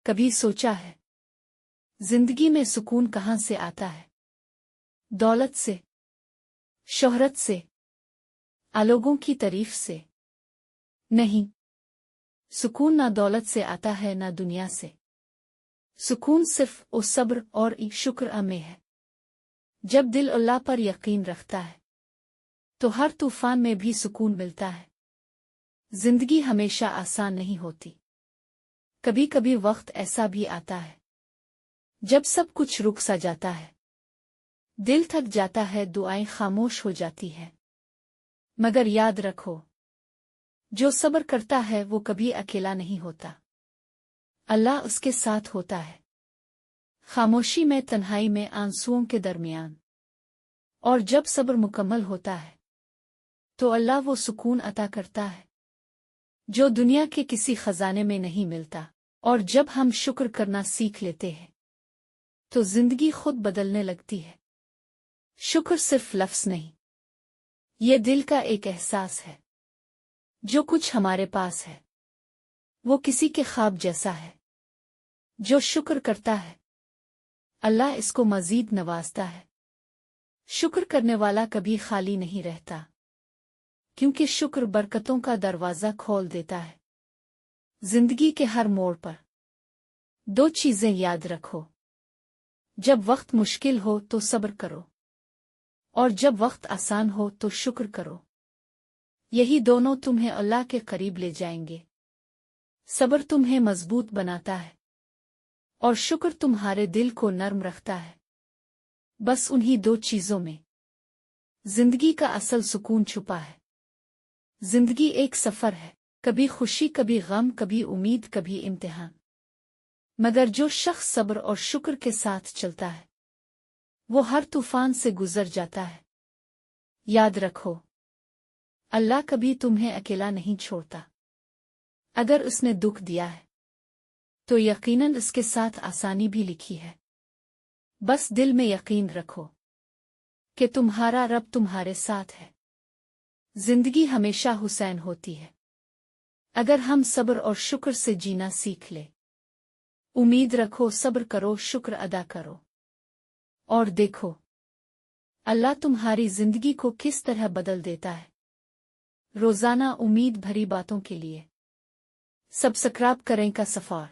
कभी सोचा है जिंदगी में सुकून कहाँ से आता है? दौलत से, शोहरत से, लोगों की तारीफ से? नहीं, सुकून ना दौलत से आता है ना दुनिया से। सुकून सिर्फ उस सब्र और शुक्र में है। जब दिल अल्लाह पर यकीन रखता है तो हर तूफान में भी सुकून मिलता है। जिंदगी हमेशा आसान नहीं होती। कभी कभी वक्त ऐसा भी आता है जब सब कुछ रुक सा जाता है, दिल थक जाता है, दुआएं खामोश हो जाती हैं। मगर याद रखो, जो सब्र करता है वो कभी अकेला नहीं होता। अल्लाह उसके साथ होता है, खामोशी में, तन्हाई में, आंसुओं के दरमियान। और जब सब्र मुकम्मल होता है तो अल्लाह वो सुकून अता करता है जो दुनिया के किसी खजाने में नहीं मिलता। और जब हम शुक्र करना सीख लेते हैं तो जिंदगी खुद बदलने लगती है। शुक्र सिर्फ लफ्ज़ नहीं, ये दिल का एक एहसास है। जो कुछ हमारे पास है वो किसी के ख्वाब जैसा है। जो शुक्र करता है अल्लाह इसको मजीद नवाजता है। शुक्र करने वाला कभी खाली नहीं रहता, क्योंकि शुक्र बरकतों का दरवाज़ा खोल देता है। जिंदगी के हर मोड़ पर दो चीज़ें याद रखो। जब वक्त मुश्किल हो तो सब्र करो, और जब वक्त आसान हो तो शुक्र करो। यही दोनों तुम्हें अल्लाह के करीब ले जाएंगे। सब्र तुम्हें मजबूत बनाता है और शुक्र तुम्हारे दिल को नर्म रखता है। बस उन्हीं दो चीज़ों में जिंदगी का असल सुकून छुपा है। जिंदगी एक सफर है, कभी खुशी, कभी गम, कभी उम्मीद, कभी इम्तिहान। मगर जो शख्स सब्र और शुक्र के साथ चलता है वो हर तूफान से गुजर जाता है। याद रखो, अल्लाह कभी तुम्हें अकेला नहीं छोड़ता। अगर उसने दुख दिया है तो यकीनन उसके साथ आसानी भी लिखी है। बस दिल में यकीन रखो कि तुम्हारा रब तुम्हारे साथ है। जिंदगी हमेशा हुसैन होती है अगर हम सब्र और शुक्र से जीना सीख ले। उम्मीद रखो, सब्र करो, शुक्र अदा करो, और देखो अल्लाह तुम्हारी जिंदगी को किस तरह बदल देता है। रोजाना उम्मीद भरी बातों के लिए सब्सक्राइब करें का सफर।